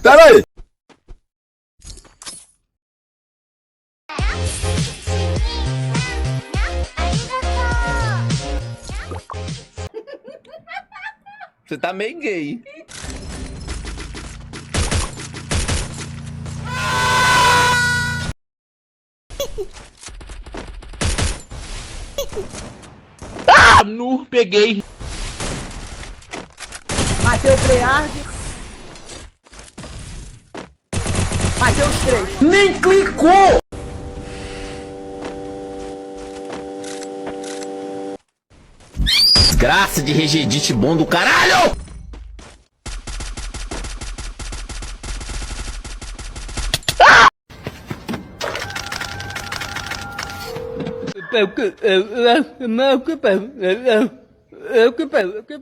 Pera aí! Você tá meio gay. Ah, nu, peguei. Matei o Treyarch. Matei os três. Nem clicou! Desgraça de regedite bom do caralho! Que